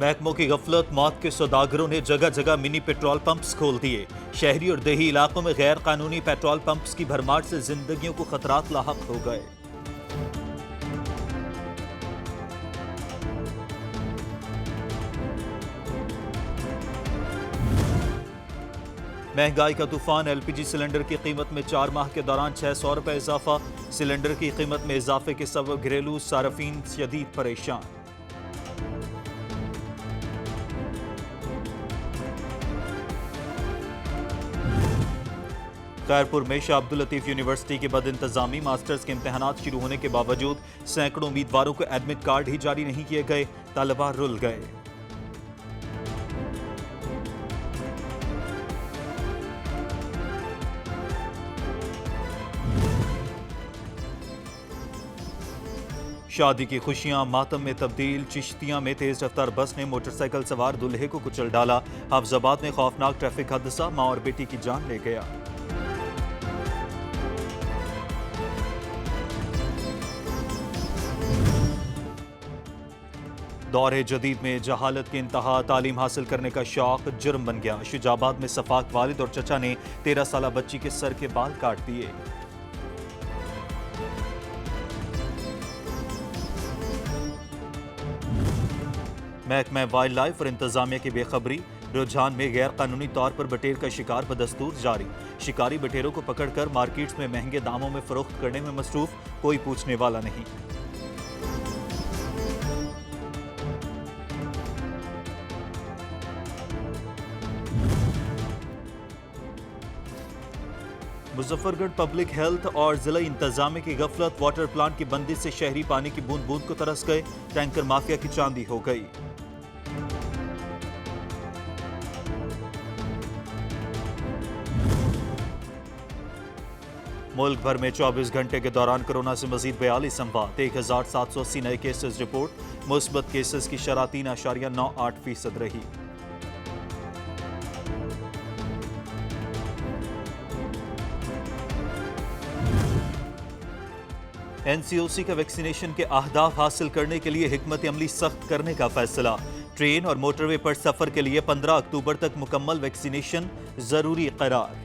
महकमों की गफलत, मौत के सौदागरों ने जगह जगह मिनी पेट्रोल पंप्स खोल दिए। शहरी और देही इलाकों में गैर कानूनी पेट्रोल पंप्स की भरमार से जिंदगियों को खतरात लाहक हो गए। महंगाई का तूफान, एलपीजी सिलेंडर की कीमत में 4 माह के दौरान 600 रुपए इजाफा। सिलेंडर की कीमत में इजाफे के सबब घरेलू सार्फिन शदीद परेशान। खैरपुर में शाह अब्दुल लतीफ यूनिवर्सिटी की बदइंतजामी, मास्टर्स के इम्तहानात शुरू होने के बावजूद सैकड़ों उम्मीदवारों को एडमिट कार्ड ही जारी नहीं किए गए। तलबा रुल गए। शादी की खुशियां मातम में तब्दील, चिश्तिया में तेज रफ्तार बस ने मोटरसाइकिल सवार दूल्हे को कुचल डाला। हाफजाबाद में खौफनाक ट्रैफिक हादसा, मां और बेटी की जान ले गया। दौरे जदीद में जहालत की इंतहा, तालीम हासिल करने का शौक जुर्म बन गया। शुजाबाद में सफाक वालिद और चचा ने 13 साला बच्ची के सर के बाल काट दिए। महकमा वाइल्ड लाइफ और इंतजामिया की बेखबरी, रुझान में गैर कानूनी तौर पर बटेर का शिकार बदस्तूर जारी। शिकारी बटेरों को पकड़कर मार्केट्स में महंगे दामों में फरोख्त करने में मसरूफ, कोई पूछने वाला नहीं। मुजफ्फरगढ़ पब्लिक हेल्थ और जिला इंतजामिया की गफलत, वाटर प्लांट की बंदी से शहरी पानी की बूंद बूंद को तरस गए। टैंकर माफिया की चांदी हो गई। मुल्क भर में 24 घंटे के दौरान कोरोना से मजीद 42 अमवात, 1780 नए केसेस रिपोर्ट। मुस्बत केसेस की शरह 3.98% रही। एनसीओसी का वैक्सीनेशन के अहदाफ हासिल करने के लिए हिकमत अमली सख्त करने का फैसला। ट्रेन और मोटरवे पर सफर के लिए 15 अक्टूबर तक मुकम्मल वैक्सीनेशन जरूरी करार।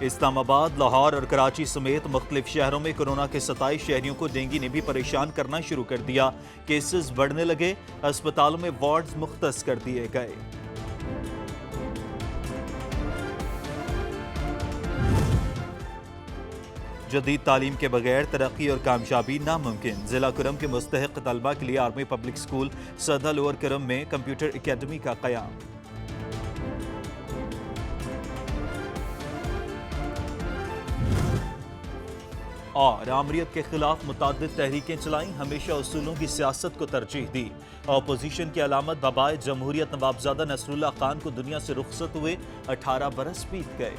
इस्लामाबाद, लाहौर और कराची समेत मुख्तलिफ शहरों में कोरोना के 27 शहरियों को डेंगू ने भी परेशान करना शुरू कर दिया। केसेस बढ़ने लगे, अस्पतालों में वार्ड्स मुख्तस कर दिए गए। जदीद तालीम के बगैर तरक्की और कामयाबी नामुमकिन। जिला कुरम के मुस्तहिक तलबा के लिए आर्मी पब्लिक स्कूल सदा लोअर कुरम में कंप्यूटर एकेडमी का क़याम। और आमरीत के खिलाफ मुताद्दिद तहरीकें चलाईं, हमेशा उसूलों की सियासत को तरजीह दी। अपोजिशन की अलामत बबाए जमहूरियत नवाबजादा नसरुल्लाह खान को दुनिया से रुखसत हुए 18 बरस बीत गए।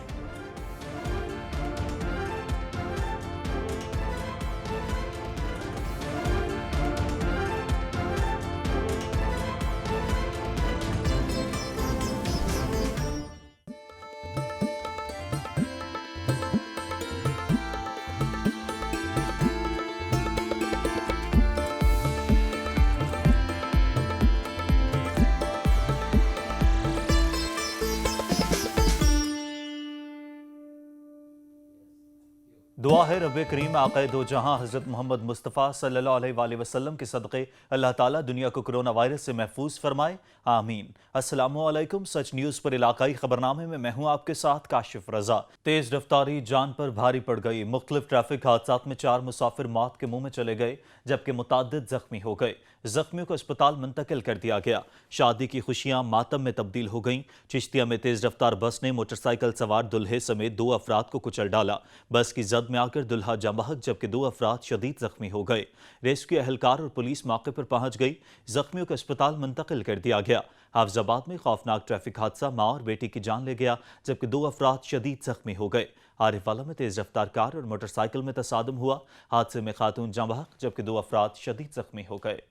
दुआ है रब करीम आक़ाए दो जहां हज़रत मोहम्मद मुस्तफ़ा सल्लल्लाहु अलैहि वसल्लम के सदक़े अल्लाह ताला दुनिया को कोरोना वायरस से महफूज फरमाए, आमीन। अस्सलामु अलैकुम। सच न्यूज़ पर इलाकाई खबरनामे में मैं हूं आपके साथ काशिफ रजा। तेज रफ्तारी जान पर भारी पड़ गई। मुख्तलिफ ट्रैफिक हादसात में 4 मुसाफिर मौत के मुंह में चले गए, जबकि मुताद्दिद जख्मी हो गए। जख्मियों को अस्पताल मुंतकिल कर दिया गया। शादी की खुशियां मातम में तब्दील हो गईं। चिश्तिया में तेज रफ्तार बस ने मोटरसाइकिल सवार दुल्हे समेत 2 अफराद को कुचल डाला। बस की जद में आकर दुल्हा जाँ बहक, जबकि 2 अफराद शदीद जख्मी हो गए। रेस्क्यू एहलकार और पुलिस मौके पर पहुंच गई। जख्मियों को अस्पताल मुंतकिल कर दिया गया। हाफजाबाद में खौफनाक ट्रैफिक हादसा, मां और बेटी की जान ले गया, जबकि 2 अफराद शदीद जख्मी हो गए। आरिफवाला में तेज रफ्तार कार और मोटरसाइकिल में तसादम हुआ। हादसे में खातून जाँ बहक, जबकि 2 अफराद शदीद जख्मी हो गए।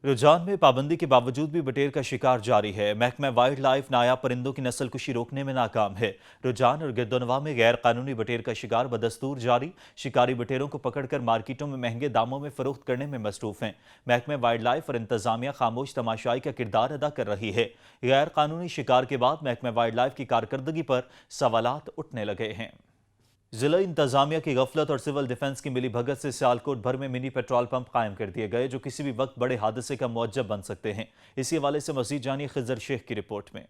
रुझान में पाबंदी के बावजूद भी बटेर का शिकार जारी है। महकमा वाइल्ड लाइफ नायाब परिंदों की नस्ल कुशी रोकने में नाकाम है। रुझान और गिरदोनवा में गैर कानूनी बटेर का शिकार बदस्तूर जारी। शिकारी बटेरों को पकड़कर मार्केटों में महंगे दामों में फरोख्त करने में मसरूफ हैं। महकमा वाइल्ड लाइफ और इंतजामिया खामोश तमाशाई का किरदार अदा कर रही है। गैर कानूनी शिकार के बाद महकमा वाइल्ड लाइफ की कारकर्दगी पर सवालात उठने लगे हैं। जिला इंतजामिया की गफलत और सिविल डिफेंस की मिली भगत से सियालकोट भर में मिनी पेट्रोल पंप कायम कर दिए गए, जो किसी भी वक्त बड़े हादसे का मुअज्जब बन सकते हैं। इसी हवाले से मजीद जानिए खिजर शेख की रिपोर्ट में।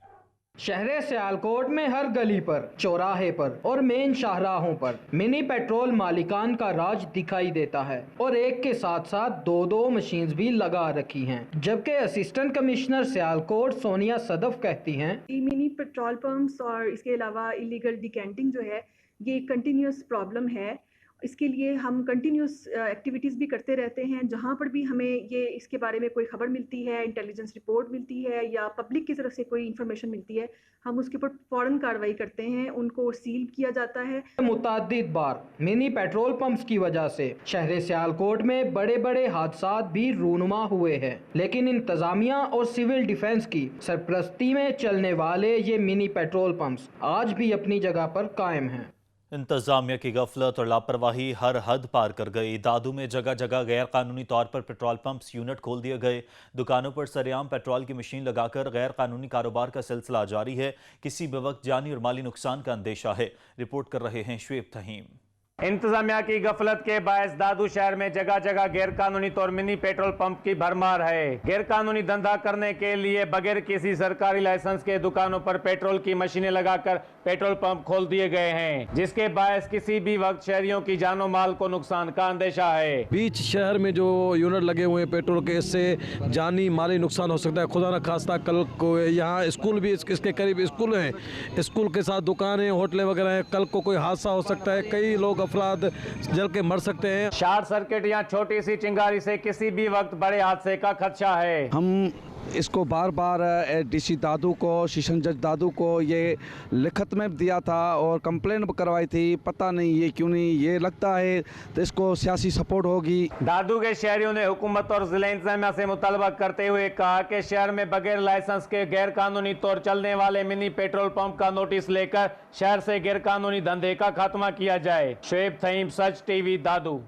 शहर सियालकोट में हर गली पर, चौराहे पर और मेन शाहराहों पर मिनी पेट्रोल मालिकान का राज दिखाई देता है और एक के साथ साथ दो मशीन्स भी लगा रखी हैं। जबकि असिस्टेंट कमिश्नर सियालकोट सोनिया सदफ कहती हैं, मिनी पेट्रोल पंप्स और इसके अलावा इलीगल डिकेंटिंग जो है ये कंटिन्यूस प्रॉब्लम है। इसके लिए हम कंटिन्यूस एक्टिविटीज़ भी करते रहते हैं। जहाँ पर भी हमें ये इसके बारे में कोई खबर मिलती है, इंटेलिजेंस रिपोर्ट मिलती है या पब्लिक की तरफ से कोई इन्फॉर्मेशन मिलती है, हम उसके ऊपर फ़ौरन कार्रवाई करते हैं, उनको सील किया जाता है। मुतअद्दिद बार मिनी पेट्रोल पंप्स की वजह से शहर सियालकोट में बड़े बड़े हादसात भी रूनुमा हुए हैं, लेकिन इंतजामिया और सिविल डिफेंस की सरपरस्ती में चलने वाले ये मिनी पेट्रोल पंप्स आज भी अपनी जगह पर कायम हैं। इंतजामिया की गफलत और लापरवाही हर हद पार कर गई। दादू में जगह जगह गैर कानूनी तौर पर पेट्रोल पंप्स यूनिट खोल दिए गए। दुकानों पर सरेआम पेट्रोल की मशीन लगाकर गैर कानूनी कारोबार का सिलसिला जारी है। किसी भी वक्त जानी और माली नुकसान का अंदेशा है। रिपोर्ट कर रहे हैं शुएब तहीम। इंतजामिया की गफलत के बायस दादू शहर में जगह जगह गैर कानूनी तौर मिनी पेट्रोल पंप की भरमार है। गैर कानूनी धंधा करने के लिए बगैर किसी सरकारी लाइसेंस के दुकानों पर पेट्रोल की मशीनें लगाकर पेट्रोल पंप खोल दिए गए हैं, जिसके बायस किसी भी वक्त शहरियों की जानो माल को नुकसान का अंदेशा है। बीच शहर में जो यूनिट लगे हुए हैं पेट्रोल के, इससे जानी माली नुकसान हो सकता है। खुदा न खास्ता कल को यहाँ स्कूल भी इसके करीब स्कूल हैं, स्कूल के साथ दुकानें होटलें वगैरह हैं, कल को कोई हादसा हो सकता है, कई लोग अफराद जल के मर सकते हैं। शॉर्ट सर्किट या छोटी सी चिंगारी से किसी भी वक्त बड़े हादसे का खदशा है। हम इसको बार बार डीसी दादू को, सेशन जज दादू को ये लिखत में दिया था और कंप्लेन करवाई थी। पता नहीं ये क्यों नहीं, ये लगता है तो इसको सियासी सपोर्ट होगी। दादू के शहरियों ने हुकूमत और जिला इंतजामिया से मुतालबा करते हुए कहा कि शहर में बगैर लाइसेंस के गैर कानूनी तौर चलने वाले मिनी पेट्रोल पंप का नोटिस लेकर शहर से गैर कानूनी धंधे का खात्मा किया जाए। शुएब तहीम, सच टीवी, दादू।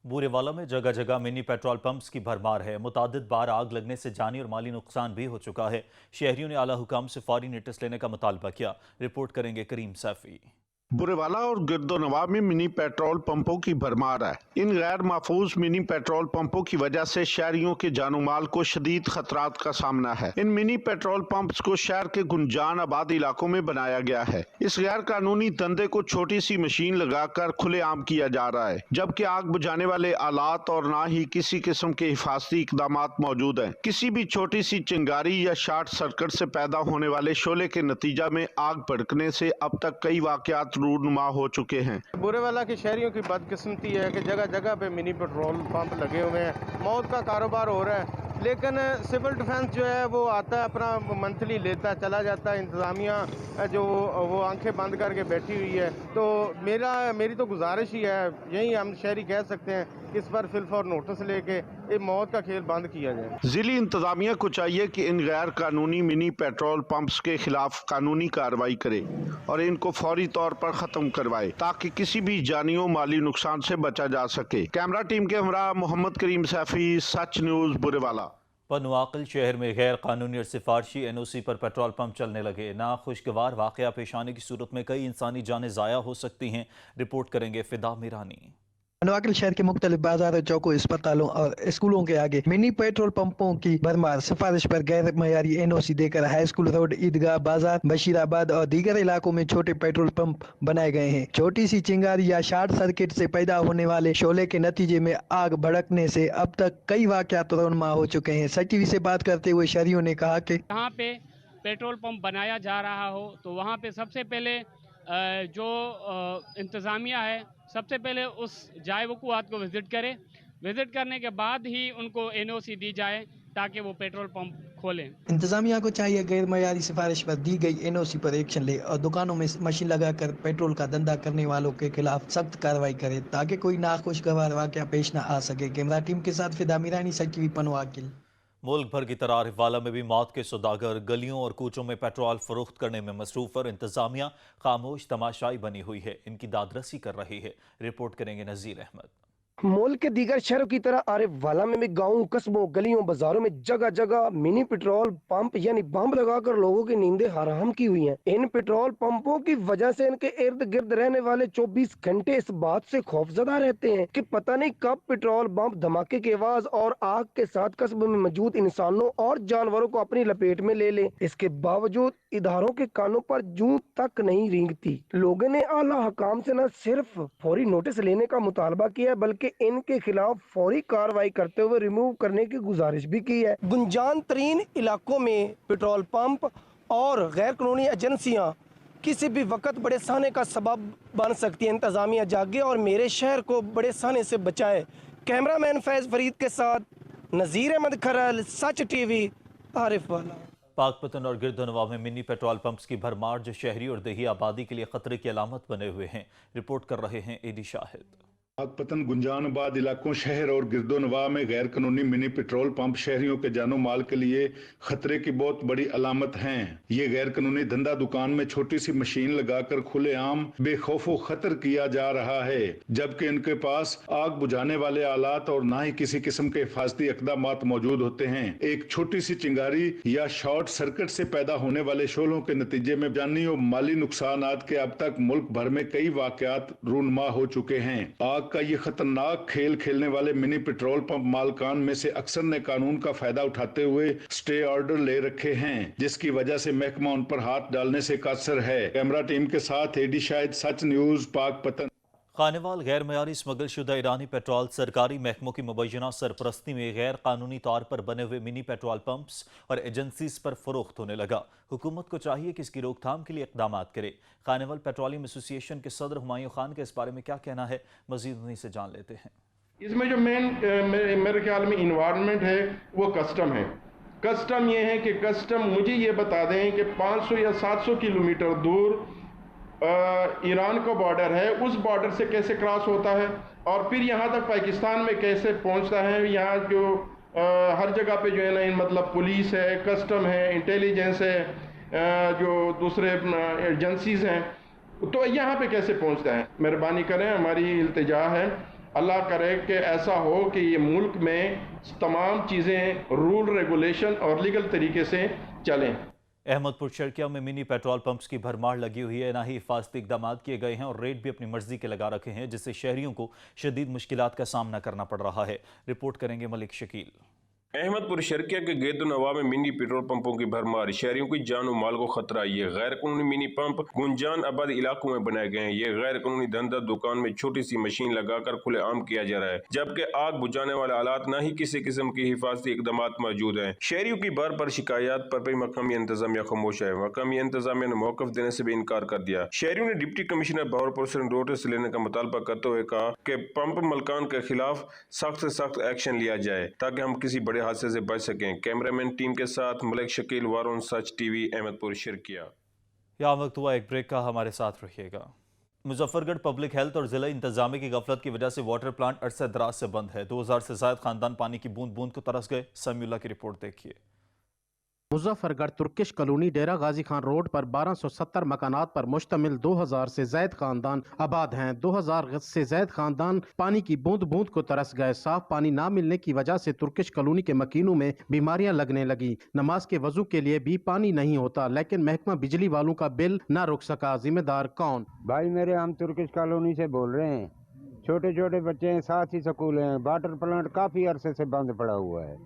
बूरेवाला में जगह जगह मिनी पेट्रोल पंप्स की भरमार है। मुतादिद बार आग लगने से जानी और माली नुकसान भी हो चुका है। शहरियों ने आला हुकाम से फौरी नोटिस लेने का मुतालबा किया। रिपोर्ट करेंगे करीम सैफी। बुरेवाला और गिरदोनवा में मिनी पेट्रोल पंपों की भरमार है। इन गैर महफूज मिनी पेट्रोल पंपों की वजह से शहरियों के जानो माल को शदीद खतरात का सामना है। इन मिनी पेट्रोल पंप्स को शहर के गुंजान आबाद इलाकों में बनाया गया है। इस गैर कानूनी धंधे को छोटी सी मशीन लगाकर खुलेआम किया जा रहा है, जबकि आग बुझाने वाले आलात और ना ही किसी किस्म के हिफाजती इकदाम मौजूद हैं। किसी भी छोटी सी चिंगारी या शॉर्ट सर्किट से पैदा होने वाले शोले के नतीजा में आग भड़कने से अब तक कई वाकयात रूनुमा हो चुके हैं। बुरेवाला के शहरियों की बदकिस्मती है कि जगह जगह पे मिनी पेट्रोल पंप लगे हुए हैं, मौत का कारोबार हो रहा है। लेकिन सिविल डिफेंस जो है वो आता है, अपना मंथली लेता है, चला जाता है। इंतज़ामिया जो वो आंखें बंद करके बैठी हुई है। तो मेरी तो गुजारिश ही है, यही हम शहरी कह सकते हैं कि इस पर फिलफौर नोटिस लेके ये मौत का खेल बंद किया जाए। जिली इंतजामिया को चाहिए कि इन गैर कानूनी मिनी पेट्रोल पंप्स के खिलाफ कानूनी कार्रवाई करे और इनको फौरी तौर पर खत्म करवाए, ताकि किसी भी जानियों माली नुकसान से बचा जा सके। कैमरा टीम के हमरा मोहम्मद करीम सैफी, सच न्यूज़, बुरेवाला। पनुआकल शहर में गैर कानूनी और सिफारशी एनओसी पर पेट्रोल पंप चलने लगे। नाखुशगवार वाकया पेश आने की सूरत में कई इंसानी जानें ज़ाया हो सकती हैं। रिपोर्ट करेंगे फिदा मीरानी। पनुआकल शहर के मुख्तलिफ बाजारों, चौकों, अस्पतालों और स्कूलों के आगे मिनी पेट्रोल पंपों की भरमार। सिफारिश पर गैर मयारी एनओसी देकर हाई स्कूल रोड, ईदगाह बाजार, बशीराबाद और दीगर इलाकों में छोटे पेट्रोल पंप बनाए गए हैं। छोटी सी चिंगारी या शॉर्ट सर्किट से पैदा होने वाले शोले के नतीजे में आग भड़कने से अब तक कई वाकयात रूनुमा हो चुके हैं। सच टीवी से बात करते हुए शहरियों ने कहा कि जहाँ पे पेट्रोल पंप बनाया जा रहा हो तो वहाँ पे सबसे पहले जो इंतज़ामिया है सबसे पहले उस जाए वक़ूआत को विज़िट करे। विज़िट करने के बाद ही उनको एनओसी दी जाए ताकि वो पेट्रोल पंप खोलें। इंतजामिया को चाहिए गैर मयारी सिफारिश पर दी गई एनओसी पर एक्शन ले और दुकानों में मशीन लगाकर पेट्रोल का धंधा करने वालों के खिलाफ सख्त कार्रवाई करे, ताकि कोई नाखुशगवार वाकया पेश न आ सके। कैमरा टीम के साथ फिदा मीरानी, सच टीवी, पनुआकल। मुल्क भर की तरह रिवाला में भी मौत के सौदागर गलियों और कूचों में पेट्रोल फरोख्त करने में मसरूफ और इंतजामिया खामोश तमाशाई बनी हुई है। इनकी दादरसी कर रही है। रिपोर्ट करेंगे नजीर अहमद। मुल्क के दीगर शहरों की तरह आरिफ वाला में भी गाँव, कस्बों, गलियों, बाजारों में जगह जगह मिनी पेट्रोल पंप यानी बम लगाकर लोगों की नींदें हराम की हुई हैं। इन पेट्रोल पंपों की वजह से इनके इर्द गिर्द रहने वाले 24 घंटे इस बात से खौफजदा रहते हैं कि पता नहीं कब पेट्रोल बम धमाके की आवाज और आग के साथ कस्बों में मौजूद इंसानों और जानवरों को अपनी लपेट में ले ले। इसके बावजूद इदारों के कानों पर जूं तक नहीं रेंगती। लोगों ने आला हकाम से न सिर्फ फौरी नोटिस लेने का मुतालबा किया है बल्कि इनके खिलाफ फौरी कार्रवाई करते हुए रिमूव करने की गुजारिश भी की है। गुंजान तरीन इलाकों में पेट्रोल पंप और गैर कानूनी एजेंसियां किसी भी वक्त बड़े साने का सबब बन सकती है। इंतजामिया जागे और मेरे शहर को बड़े साने से बचाए। कैमरामैन फैज फरीद के साथ नजीर अहमद खरल, सच टीवी, आरिफ वाला। पाकपतन और गिरदोनवा में मिनी पेट्रोल पंप्स की भरमार जो शहरी और देही आबादी के लिए खतरे की अलामत बने हुए हैं। रिपोर्ट कर रहे हैं एडी शाहिद। पाकपतन, गुंजानाबाद इलाकों, शहर और गिरदोनवा में गैर कानूनी मिनी पेट्रोल पंप शहरियों के जानो माल के लिए खतरे की बहुत बड़ी अलामत हैं। ये गैर कानूनी धंधा दुकान में छोटी सी मशीन लगाकर खुलेआम बेखौफो खतर किया जा रहा है, जबकि इनके पास आग बुझाने वाले आलात और ना ही किसी किस्म के हिफाजती इक़दामात मौजूद होते हैं। एक छोटी सी चिंगारी या शॉर्ट सर्किट से पैदा होने वाले शोलों के नतीजे में जानी और माली नुकसानात के अब तक मुल्क भर में कई वाकयात रूनमा हो चुके हैं। आग का ये खतरनाक खेल खेलने वाले मिनी पेट्रोल पंप मालकान में से अक्सर ने कानून का फायदा उठाते हुए स्टे ऑर्डर ले रखे हैं, जिसकी वजह से महकमा उन पर हाथ डालने से कासर है। कैमरा टीम के साथ एडी शाहिद, सच न्यूज, पाकपतन। खानेवाल गैर मयारी स्मगल शुदा ईरानी पेट्रोल सरकारी महकमों की मुबैना सरपरस्ती में गैर कानूनी तौर पर बने हुए मिनी पेट्रोल पंप्स और एजेंसीज पर फरोख्त होने लगा। हुकूमत को चाहिए कि इसकी रोकथाम के लिए इक़दामात करे। खानेवाल पेट्रोलियम एसोसिएशन के सदर हुमायूं खान के इस बारे में क्या कहना है, मजीद उन्हीं से जान लेते हैं। इसमें जो मेरे ख्याल में इन्वायरमेंट है वो कस्टम है। कस्टम ये है कि कस्टम मुझे ये बता दें कि 500 या 700 किलोमीटर दूर ईरान का बॉर्डर है, उस बॉर्डर से कैसे क्रॉस होता है और फिर यहाँ तक पाकिस्तान में कैसे पहुँचता है। यहाँ जो हर जगह पे जो है ना, मतलब पुलिस है, कस्टम है, इंटेलिजेंस है, जो दूसरे एजेंसीज हैं, तो यहाँ पे कैसे पहुँचता है। मेहरबानी करें, हमारी इल्तिजा है, अल्लाह करे कि ऐसा हो कि ये मुल्क में तमाम चीज़ें रूल, रेगुलेशन और लीगल तरीके से चलें। अहमदपुर शर्किया में मिनी पेट्रोल पंप्स की भरमार लगी हुई है, ना ही हिफाजती इक़दामात किए गए हैं और रेट भी अपनी मर्जी के लगा रखे हैं, जिससे शहरियों को शदीद मुश्किलात का सामना करना पड़ रहा है। रिपोर्ट करेंगे मलिक शकील। अहमदपुर शर्किया के गेदोनवा में मिनी पेट्रोल पंपों की भरमार, शहरियों की जान और माल को खतरा। ये गैर कानूनी मिनी पंप गुंजान आबाद इलाकों में बनाए गए हैं। ये गैर कानूनी धंधा दुकान में छोटी सी मशीन लगाकर खुलेआम किया जा रहा है, जबकि आग बुझाने वाले आलात ना ही किसी किस्म की हिफाजती इकदामात मौजूद हैं। शहरियों की बार बार शिकायत पर भी मकामी इंतजामिया खामोश है। मकामी इंतजामिया ने मौकफ देने से भी इनकार कर दिया। शहरियों ने डिप्टी कमिश्नर बहावलपुर से नोटिस लेने का मुतालबा करते हुए कहा कि पंप मलकान के खिलाफ सख्त से सख्त एक्शन लिया जाए ताकि हम किसी बड़े हादसे से बच सकें। कैमरामैन टीम के साथ मलिक शकील, वारुन, सच टीवी, अहमदपुर शर्किया। यहाँ वक्त हुआ एक ब्रेक का, हमारे साथ रहिएगा। मुजफ्फरगढ़ पब्लिक हेल्थ और जिला इंतजामिया की गफलत की वजह से वाटर प्लांट अरसे दराज से बंद है। 2000 से ज्यादा खानदान पानी की बूंद बूंद को तरस गए। समीउल्लाह की रिपोर्ट देखिए। मुजफ्फरगढ़ तुर्किश कॉलोनी डेरा गाजी खान रोड पर 1270 मकानात पर मुश्तमिल 2000 से ज्यादा खानदान आबाद हैं। 2000 से ज्यादा खानदान पानी की बूंद बूंद को तरस गए। साफ पानी ना मिलने की वजह से तुर्किश कॉलोनी के मकीनों में बीमारियां लगने लगी। नमाज के वजू के लिए भी पानी नहीं होता, लेकिन महकमा बिजली वालों का बिल न रुक सका। जिम्मेदार कौन? भाई मेरे, हम तुर्किश कॉलोनी से बोल रहे हैं। छोटे छोटे बच्चे हैं, साथ ही स्कूल हैं। वाटर प्लांट काफी अरसे से बंद पड़ा हुआ है।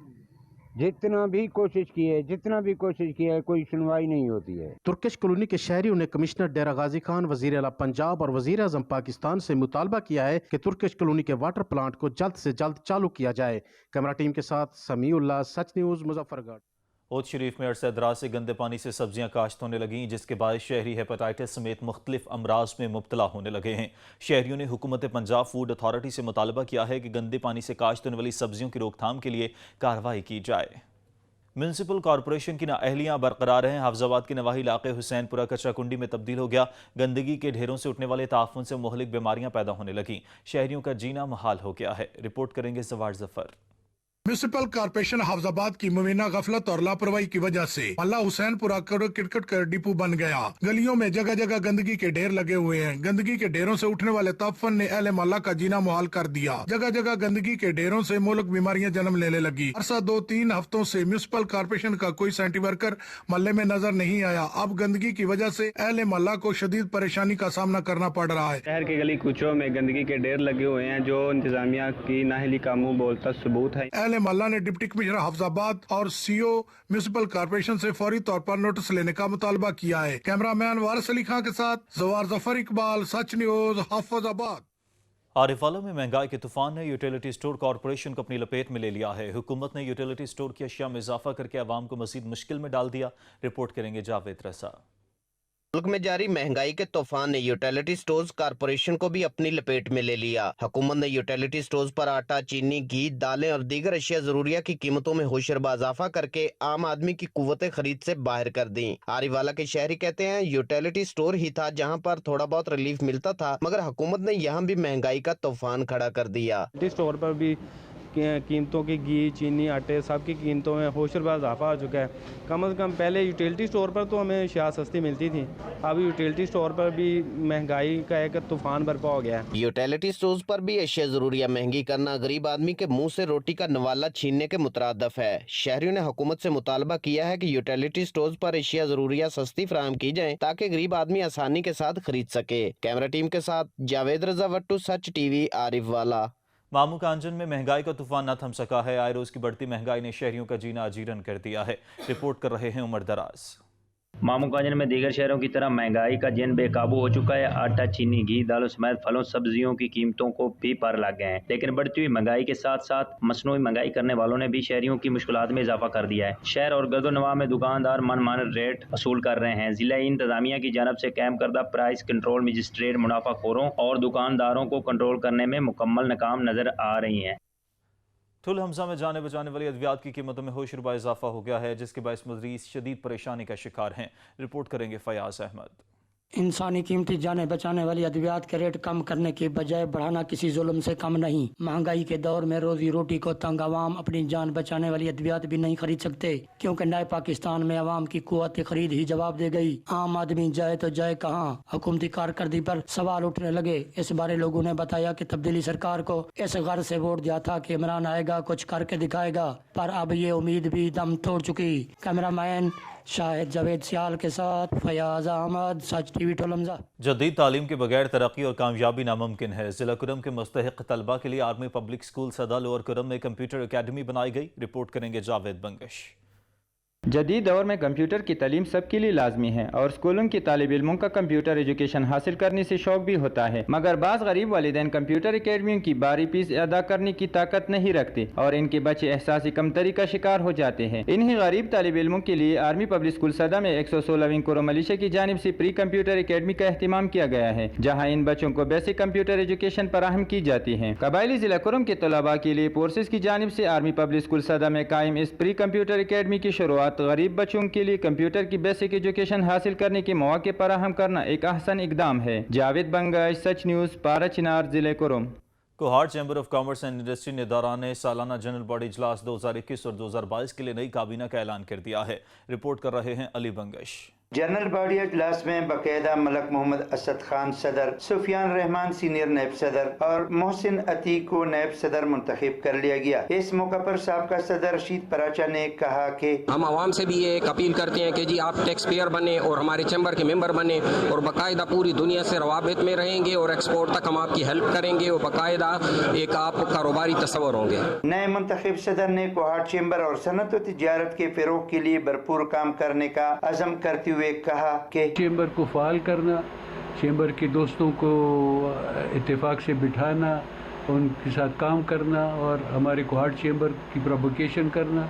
जितना भी कोशिश की है कोई सुनवाई नहीं होती है। तुर्किश कॉलोनी के शहरियों ने कमिश्नर डेरा गाजी खान, वजीर आला पंजाब और वजीर आजम पाकिस्तान से मुतालबा किया है कि तुर्किश कॉलोनी के वाटर प्लांट को जल्द से जल्द चालू किया जाए। कैमरा टीम के साथ समीउल्लाह, सच न्यूज, मुजफ्फरगढ़। ओद शरीफ में अरसे दराज से गंदे पानी से सब्जियां काश्त होने लगीं, जिसके बाद शहरी हेपेटाइटिस समेत मुख्तलिफ अमराज में मुब्तला होने लगे हैं। शहरियों ने हुकूमत पंजाब फूड अथॉरिटी से मुतालबा किया है कि गंदे पानी से काश्त होने वाली सब्जियों की रोकथाम के लिए कार्रवाई की जाए। म्यूनसिपल कॉरपोरेशन की नाअहलियां बरकरार हैं। हाफजाबाद के नवाही इलाके हुसैनपुरा कचरा कुंडी में तब्दील हो गया। गंदगी के ढेरों से उठने वाले ताफुन से मुहलिक बीमारियां पैदा होने लगीं। शहरियों का जीना मुहाल हो गया है। रिपोर्ट करेंगे जवार जफर। म्यूनिसिपल कॉर्पोरेशन हाफजाबाद की मुबीना गफलत और लापरवाही की वजह से मल्ला हुसैनपुरा क्रिकेट का डिपो बन गया। गलियों में जगह जगह गंदगी के ढेर लगे हुए हैं। गंदगी के ढेरों से उठने वाले ताफन ने अहले मोहल्ला का जीना मुहाल कर दिया। जगह जगह गंदगी के ढेरों से मुल्क बीमारियां जन्म लेने लगी। अरसा 2-3 हफ्तों से म्यूनिसिपल कॉर्पोरेशन का कोई सैनिटरी वर्कर मोहल्ले में नजर नहीं आया। अब गंदगी की वजह से अहले मोहल्ला को शदीद परेशानी का सामना करना पड़ रहा है। शहर के गली कूचों में गंदगी के ढेर लगे हुए हैं, जो इंतजामिया की नाअहली का मुंह बोलता सबूत है। अहले मोहल्ला ने डिप्टी कमिश्नर हाफजाबाद और सीओ म्यूनिसिपल कॉर्पोरेशन से फौरी तौर पर नोटिस लेने का मुतालबा किया है। कैमरामैन वारिस अली खान के साथ जवार जफर इकबाल, सच न्यूज, हाफजाबाद। आरिफाला में महंगाई के तूफान ने यूटिलिटी स्टोर कॉर्पोरेशन को अपनी लपेट में ले लिया है। हुकूमत ने यूटिलिटी स्टोर की अशिया में इजाफा करके अवाम को मजीद मुश्किल में डाल दिया। रिपोर्ट करेंगे जावेद रसा। मुल्क में जारी महंगाई के तूफान ने यूटिलिटी स्टोर्स कॉर्पोरेशन को भी अपनी लपेट में ले लिया। हुकूमत ने यूटिलिटी स्टोर्स पर आटा, चीनी, घी, दालें और दीगर अशिया जरूरिया की कीमतों में होशरबा इजाफा करके आम आदमी की कुव्वत खरीद से बाहर कर दी। आरिवाला के शहरी कहते हैं यूटिलिटी स्टोर ही था जहां पर थोड़ा बहुत रिलीफ मिलता था, मगर हुकूमत ने यहां भी महंगाई का तूफान खड़ा कर दिया। स्टोर पर भी कीमतों की घी, चीनी, आटे सब की कीमतों में होशरबा इजाफा हो चुका है। कम से कम पहले यूटिलिटी स्टोर पर तो हमें अशिया सस्ती मिलती थी, अब यूटिलिटी स्टोर पर भी महंगाई का एक तूफान बर्पा हो गया है। यूटिलिटी स्टोर्स पर भी अशिया जरूरिया महंगी करना गरीब आदमी के मुंह से रोटी का नवाला छीनने के मुतरादफ है। शहरियों ने हुकूमत से मुतालबा किया है कि यूटिलिटी स्टोर्स पर अशिया जरूरिया सस्ती फराहम की जाए ताकि गरीब आदमी आसानी के साथ खरीद सके। कैमरा टीम के साथ जावेद रजा वट्टू, सच टीवी, आरिफवाला। मामू कांजन में महंगाई का तूफान न थम सका है। आए रोज की बढ़ती महंगाई ने शहरियों का जीना अजीरन कर दिया है। रिपोर्ट कर रहे हैं उमर दराज। मामू कांजन में दीगर शहरों की तरह महंगाई का जन बेकाबू हो चुका है। आटा, चीनी, घी, दालों समेत फलों सब्जियों की कीमतों को भी पार लग गए हैं। लेकिन बढ़ती हुई महंगाई के साथ साथ मसनूई महंगाई करने वालों ने भी शहरियों की मुश्किलात में इजाफा कर दिया है। शहर और गर्दोनवाह में दुकानदार मनमाने रेट वसूल कर रहे हैं। जिला इंतजामिया की जानब से कायम करदा प्राइस कंट्रोल मजिस्ट्रेट मुनाफाखोरों और दुकानदारों को कंट्रोल करने में मुकम्मल नाकाम नजर आ रही हैं। ठुल हमजा में जाने बचाने वाली अद्वियात की कीमतों में होशरुबा इजाफा हो गया है, जिसके बायस मरीज शदीद परेशानी का शिकार हैं। रिपोर्ट करेंगे फयाज अहमद। इंसानी कीमती जाने बचाने वाली अद्वियात के रेट कम करने के बजाय बढ़ाना किसी जुल्म से कम नहीं। महंगाई के दौर में रोजी रोटी को तंग आवाम अपनी जान बचाने वाली अद्वियात भी नहीं खरीद सकते, क्योंकि नए पाकिस्तान में आवाम की कुव्वत खरीद ही जवाब दे गई। आम आदमी जाए तो जाए कहाँ। हुकूमती कारकर्दगी पर सवाल उठने लगे। इस बारे लोगों ने बताया कि तब्दीली सरकार को इस गर्ज से वोट दिया था कि इमरान आएगा, कुछ करके दिखाएगा, पर अब ये उम्मीद भी दम तोड़ चुकी। कैमरामैन शाहिद जावेद सियाल के साथ फयाज अहमद, सच टीवी टोलमजा। जदीद तालीम के बगैर तरक्की और कामयाबी नामुमकिन है। जिला कुरम के मुस्तहिक तलबा के लिए आर्मी पब्लिक स्कूल सदा लोअर कुरम में कंप्यूटर अकेडमी बनाई गई। रिपोर्ट करेंगे जावेद बंगश। जदीद दौर में कंप्यूटर की तालीम सबके लिए लाजमी है और स्कूलों की तालिब इल्मों का कंप्यूटर एजुकेशन हासिल करने से शौक भी होता है, मगर बाज़ गरीब वालिदैन कंप्यूटर अकेडमियों की बारी फीस अदा करने की ताकत नहीं रखते और इनके बच्चे एहसासी कमतरी का शिकार हो जाते हैं। इन्हीं गरीब तालिब इल्मों के लिए आर्मी पब्लिक स्कूल सदा में 116वीं कोर मलेशिया की जानिब से प्री कंप्यूटर अकेडमी का अहतमाम किया गया है, जहाँ इन बच्चों को बेसिक कंप्यूटर एजुकेशन फराहम की जाती है। कबायली जिला कुरम के तलबा के लिए फोर्सेज की जानिब से आर्मी पब्लिक स्कूल सदा में कायम इस प्री कंप्यूटर अकेडमी की शुरुआत गरीब बच्चों के लिए कंप्यूटर की बेसिक एजुकेशन हासिल करने के मौके फराहम करना एक अहसन इकदाम है। जावेद बंगाश, सच न्यूज़, पारा चिनार, जिले Kurram. Kohat chamber of commerce and industry ने दौरान सालाना जनरल बॉडी इजलास 2021 और 2022 के लिए नई काबीना का ऐलान कर दिया है। रिपोर्ट कर रहे हैं अली बंगश। जनरल बॉडी इजलास में बाकायदा मलक मोहम्मद असद खान सदर, सुफियान रहमान सीनियर नायब सदर और मोहसिन अतीक को नायब सदर मुंतखब कर लिया गया। इस मौका पर साबका सदर रशीद पराचा ने कहा कि हम आवाम से भी ये एक अपील करते हैं कि जी आप टैक्स पेयर बने और हमारे चैम्बर के मेंबर बने और बाकायदा पूरी दुनिया से रवाबित में रहेंगे और एक्सपोर्ट तक हम आपकी हेल्प करेंगे और बाकायदा एक आप कारोबारी तस्वर होंगे। नए मुंतखब सदर ने कोहाट चैम्बर और सनत व तिजारत के फिरोग के लिए भरपूर काम करने का अज़म करते हुए कहा कि चैम्बर को फाल करना, चैम्बर के दोस्तों को इत्तेफाक से बिठाना, उनके साथ काम करना और हमारे कोहाट चैम्बर की प्रोपोगेशन करना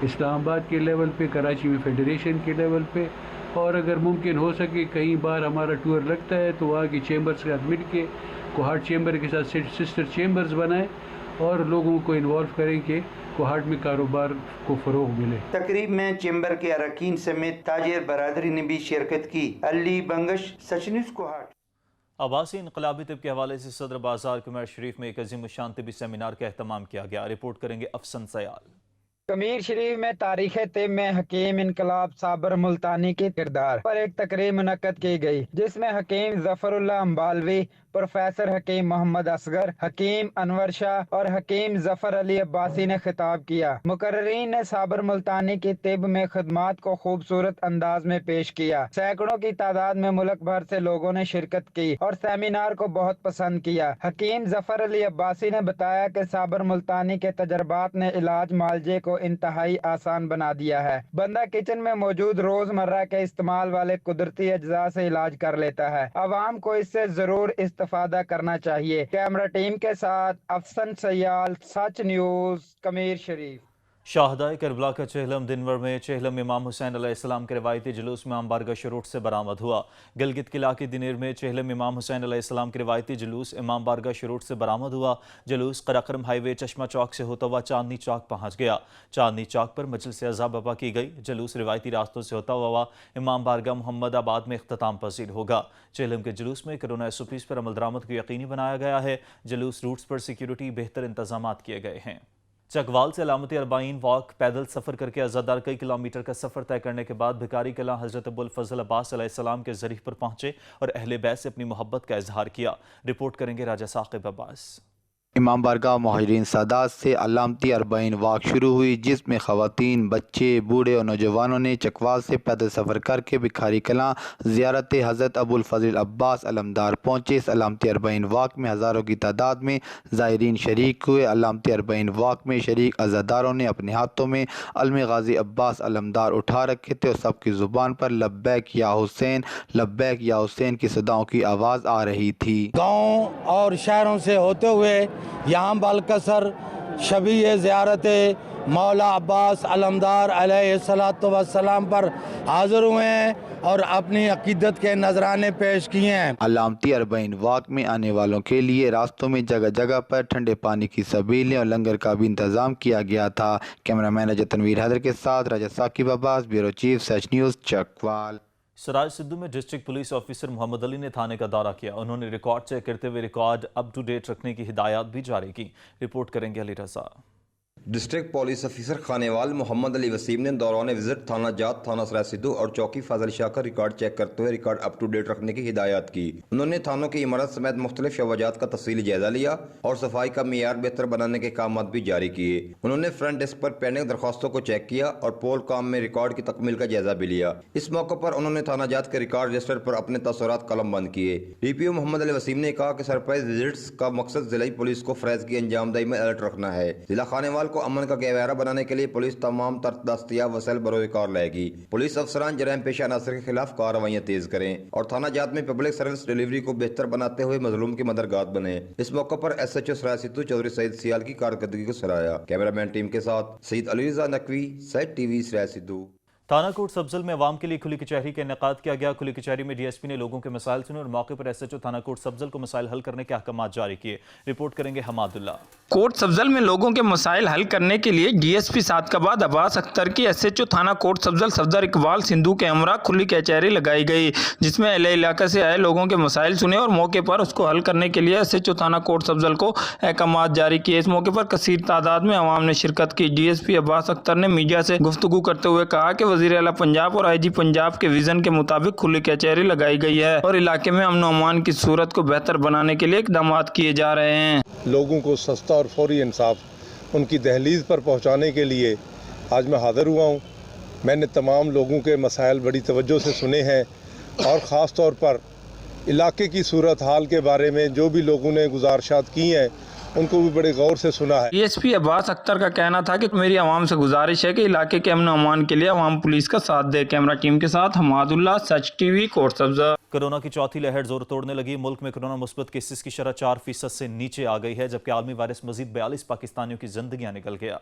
इस्लामाबाद के लेवल पे, कराची में फेडरेशन के लेवल पे, और अगर मुमकिन हो सके कई बार हमारा टूर लगता है तो वहाँ की चैम्बर के साथ मिल के कोहाट चैम्बर के साथ सिस्टर चैम्बर्स बनाएं और लोगों को इन्वॉल्व करें कि कोहाट में कारोबार को फरोग मिले। तकरीब में चैम्बर के अरकान समेत ताजिर बरादरी ने भी शिरकत की। अली बंगश, सच न्यूज़, कोहाट। आवासी इनकलाबी तिब के हवाले से सदर बाजार कुमार शरीफ में एक अजीम शान तिबी सेमिनार का एहतमाम किया गया। रिपोर्ट करेंगे अफसन सयाल। कमीर शरीफ में तारीख तिब में हकीम इनकलाब साबर मुल्तानी के किरदार पर एक तकरीब मुनक्कद की गई, जिसमें हकीम जफरुल्लाह अम्बालवी, प्रोफेसर हकीम मोहम्मद असगर, हकीम अनवर शाह और हकीम जफर अली अब्बासी ने खिताब किया। मुकर्रीन ने साबर मुल्तानी की तिब में खिदमात को खूबसूरत अंदाज में पेश किया। सैकड़ों की तादाद में मुल्क भर से लोगों ने शिरकत की और सेमिनार को बहुत पसंद किया। हकीम जफर अली अब्बासी ने बताया कि साबर मुल्तानी के तजर्बात ने इलाज मालजे को इंतहाई आसान बना दिया है। बंदा किचन में मौजूद रोजमर्रा के इस्तेमाल वाले कुदरती अज्जा से इलाज कर लेता है। अवाम को इससे जरूर इस्तेफादा करना चाहिए। कैमरा टीम के साथ अफसन सयाल, सच न्यूज, कमीर शरीफ। शाहदाए करबला का चेहलम दिनवर में चेहलम इमाम हुसैन अलैहिस्सलाम के रवायती जुलूस में बारगाह शरूट से बरामद हुआ। गिलगित किला के दिनेर में चेहलम इमाम हुसैन अलैहिस्सलाम के रवायती जुलूस इमाम बारगाह शरूट से बरामद हुआ। जुलूस कराक्रम हाईवे चश्मा चौक से होता हुआ चांदनी चौक पहुंच गया। चांदनी चौक पर मजलिस अज़ा बपा की गई। जुलूस रिवायती रास्तों से होता हुआ इमाम बारगाह मोहम्मदाबाद में इख्तिताम पसीर होगा। चेहलम के जुलूस में कोरोना SOPs पर अमल दरामद को यकीनी बनाया गया है। जुलूस रूट्स पर सिक्योरिटी बेहतर इंतजाम किए गए हैं। चकवाल से अलामती अरबाइन वॉक पैदल सफ़र करके अज़ादार कई किलोमीटर का सफ़र तय करने के बाद भिकारी कलां हज़रत अबुल फजल अब्बास अलैहिस्सलाम के ज़रीफ पर पहुंचे और अहले बैत से अपनी मोहब्बत का इजहार किया। रिपोर्ट करेंगे राजा साकिब अब्बास। इमाम बारगाह मुहाजिरीन सादात से अलामती अरबाइन वाक शुरू हुई, जिसमें ख़वातीन, बच्चे, बूढ़े और नौजवानों ने चकवाल से पैदल सफ़र करके भिखारी कलां ज़ियारत हज़रत अबुल फजल अब्बास अलमदार पहुँचे। इस अलामती अरबाइन वाक में हज़ारों की तादाद में ज़ायरीन शरीक हुए। अलामती अरबाइन वाक में शरीक अज़ादारों ने अपने हाथों में अलम गाजी अब्बास अलमदार उठा रखे थे और सबकी ज़ुबान पर लब्बैक या हुसैन, लब्बैक या हुसैन की सदाओं की आवाज़ आ रही थी। गाँव और शहरों से होते हुए यहाँ बालकसर शबी ज़ियारत मौला अब्बास अलमदार अलैहिस्सलातु वस्सलाम पर हाज़िर हुए हैं और अपनी अकीदत के नजराने पेश किए हैं। अलामती अरबाइन वाक में आने वालों के लिए रास्तों में जगह जगह पर ठंडे पानी की सबीलें और लंगर का भी इंतजाम किया गया था। कैमरामैन अजय तनवीर हैदर के साथ Raja Saqib Abbas, bureau chief, Sach news, Chakwal. Sarai Sidhu में district police officer Mohammad Ali ने थाने का दौरा किया। उन्होंने रिकॉर्ड चेक करते हुए रिकॉर्ड अप टू डेट रखने की हिदायत भी जारी की। रिपोर्ट करेंगे Ali Raza. District police officer Khanewal Mohammad Ali Wasim ने दौरान विजिट थाना जात, थाना सराय सिद्धू और चौकी फाजिल शाह का रिकॉर्ड चेक करते हुए रिकॉर्ड अप टू डेट रखने की हिदायत की। उन्होंने थानों की इमारत समेत मुख्तलिफ शवाजात का तफसीली जायजा लिया और सफाई का मियार बेहतर बनाने के काम भी जारी किए। उन्होंने फ्रंट डेस्क पर पेंडिंग दरख्वास्तों को चेक किया और पोल काम में रिकॉर्ड की तकमील का जायजा भी लिया। इस मौके पर उन्होंने थाना जात के रिकॉर्ड रजिस्टर पर अपने तसव्वुरात कलम बंद किए। DPO मोहम्मद अली वसीम ने कहा कि सरप्राइज विजिट्स का मकसद जिला पुलिस को फरज की अंजामदही में अलर्ट रखना है। जिला खानेवाल को अमन का गहवारा बनाने के लिए पुलिस तमाम दस्तयाब वसाइल बरोकार लाएगी। पुलिस अफसरान जराइम पेशा अनासर के खिलाफ कार्रवाइयाँ तेज करें और थाना जात में पब्लिक सर्विस डिलीवरी को बेहतर बनाते हुए मजलूम की मददगार बने। इस मौके पर SHO सराय सिद्धू चौधरी सईद सियाल की कारकर्दगी को सराहा। कैमरामैन टीम के साथ सईद अली रज़ा नकवी, सेट TV, सराय सिद्धू। थाना कोट सब्जल में अवाम के लिए खुली कचहरी का इनेकाद किया गया। खुली कचहरी में DSP ने लोगों के मसाइल सुने और मौके पर SHO थाना कोट सब्जल को मसाइल हल करने के अहकाम जारी किए। रिपोर्ट करेंगे हमादुल्ला। कोट सब्जल में लोगों के मसाइल हल करने के लिए DSP सादकाबाद अब्बास अख्तर की SHO थाना कोट सब्जल सफदर इकबाल सिंधु के हमरा खुली कचहरी लगाई गई, जिसमें अहले इलाका से आए लोगों के मसाइल सुने और मौके पर उसको हल करने के लिए SHO थाना कोट सब्जल को अहकाम जारी किए। इस मौके पर कसीर तादाद में अवाम ने शिरकत की। DSP अब्बास अख्तर ने मीडिया से गुफ्तगू करते हुए कहा कि वज़ीर आला पंजाब और IG पंजाब के विजन के मुताबिक खुली कचहरी लगाई गई है और इलाके में अमन अमान की सूरत को बेहतर बनाने के लिए इकदाम किए जा रहे हैं। लोगों को सस्ता और फौरी इंसाफ उनकी दहलीज पर पहुंचाने के लिए आज मैं हाज़िर हुआ हूं। मैंने तमाम लोगों के मसाइल बड़ी तवज्जो से सुने हैं और ख़ास तौर पर इलाके की सूरत हाल के बारे में जो भी लोगों ने गुजारिशात की हैं उनको भी बड़े गौर से सुना है। DSP अब्बास अख्तर का कहना था कि मेरी आवाम से गुजारिश है कि इलाके के अमन अमान के लिए आवाम पुलिस का साथ दे। कैमरा टीम के साथ हमादुल्ला, सच TV, कोट सब्जा। कोरोना की चौथी लहर जोर तोड़ने लगी। मुल्क में कोरोना मुस्बत केसेस की शरह 4% से नीचे आ गई है, जबकि आलमी वायरस मजीद 42 पाकिस्तानियों की जिंदगियां निकल गया।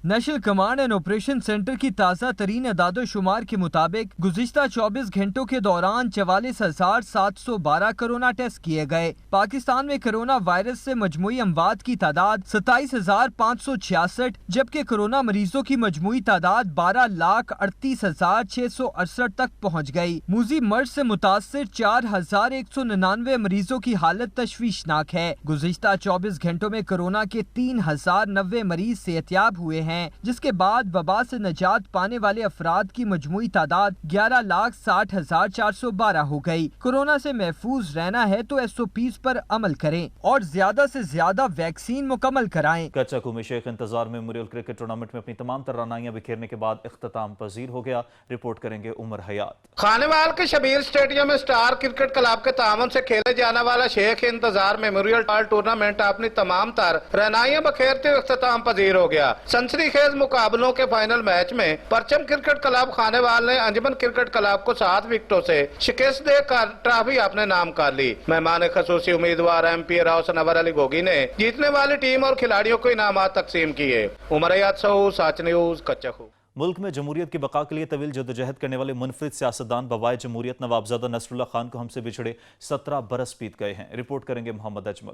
National command and operation centre کی تازہ ترین اعداد و شمار کے مطابق گزشتہ 24 گھنٹوں کے دوران 44,712 کرونا ٹیسٹ کیے گئے۔ پاکستان میں کرونا وائرس سے مجموعی اموات کی تعداد 27,566 جبکہ کرونا مریضوں کی مجموعی تعداد 12,38,668 تک پہنچ گئی۔ موذی مرض سے متاثر 4,199 مریضوں کی حالت تشویشناک ہے۔ گزشتہ 24 گھنٹوں میں کرونا کے 3,090 مریض صحتیاب ہوئے ہیں، جس کے بعد وبا سے نجات پانے والے افراد کی مجموعی تعداد 11,60,412 ہو گئی۔ کورونا سے محفوظ رہنا ہے تو SOPs پر عمل کریں اور زیادہ سے زیادہ ویکسین مکمل کرائیں۔ کچکو میں شیخ انتظار میموریل کرکٹ ٹورنامنٹ میں اپنی تمام توانائیاں بکھیرنے کے بعد اختتام پذیر ہو گیا۔ رپورٹ کریں گے عمر حیات۔ خانیوال کے شبیر اسٹیڈیم میں سٹار کرکٹ کلب کے تعاون سے کھیلے جانے والا شیخ انتظار میموریل ٹورنامنٹ اپنی تمام تر رہنائیاں بکھیرتے اختتام پذیر ہو گیا۔ سنسنی خیز مقابلوں کے فائنل میچ میں پرچم کرکٹ کلب خانیوال نے انجمن کرکٹ کلب کو 7 وکٹوں سے شکست دے کر ٹرافی اپنے نام کر لی۔ مہمان خصوصی امیدوار MP راؤ سنور علی گوگی نے جیتنے والی ٹیم اور کھلاڑیوں کو انعامات تقسیم کیے۔ عمر حیات سچ نیوز کچکو۔ ملک میں جمہوریت کی بقا کے لیے طویل جدوجہد کرنے والے منفرد سیاستدان بوائے جمہوریت نوابزادہ نصر اللہ خان کو ہم سے بچھڑے 17 برس بیت گئے ہیں۔ رپورٹ کریں گے محمد اجمل۔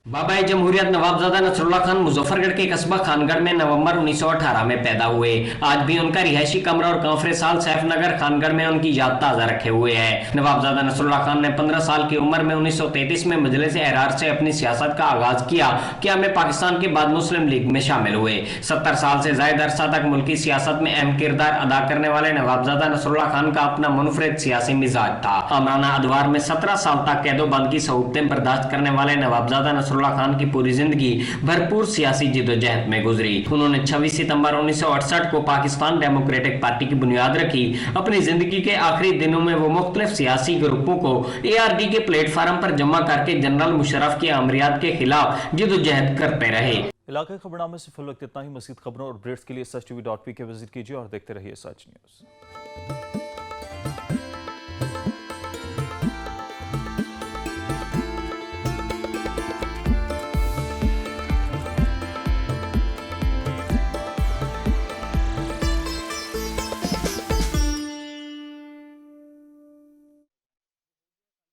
بابائے جمہوریت نوابزادہ نصر اللہ خان مظفر گڑھ کے قصبہ خانگڑھ میں نومبر 1918 میں پیدا ہوئے۔ آج بھی ان کا رہائشی کمرہ اور کانفرنس ہال سیف نگر خانگڑھ میں ان کی یاد تازہ رکھے ہوئے ہے۔ نوابزادہ نصر اللہ خان نے 15 سال کی عمر میں 1933 میں مجلس احرار سے اپنی سیاست کا آغاز کیا کہ ہمیں پاکستان کے بعد مسلم لیگ میں شامل ہوئے۔ 70 سال سے زائد عرصہ تک ملکی سیاست میں اہم کردار ادا کرنے والے نوابزادہ نصر اللہ خان کا اپنا منفرد سیاسی مزاج تھا۔ آمرانہ ادوار میں 17 سال تک قید و بند کی صعوبتیں برداشت کرنے والے نوابزادہ نصر اللہ خان کی پوری زندگی بھرپور سیاسی جدوجہد میں گزری۔ انہوں نے 26 ستمبر 1968 کو پاکستان ڈیموکریٹک پارٹی کی بنیاد رکھی۔ اپنی زندگی کے آخری دنوں میں وہ مختلف سیاسی گروپوں کو ARD کے پلیٹ فارم پر جمع کر کے جنرل مشرف کی آمریات کے خلاف جدوجہد کرتے رہے۔ علاقائی خبرنامے سے فی الوقت اتنا ہی۔ مزید خبروں اور اپڈیٹس کے لیے SachTV.p کے وزٹ کیجیے اور دیکھتے رہیے سچ نیوز۔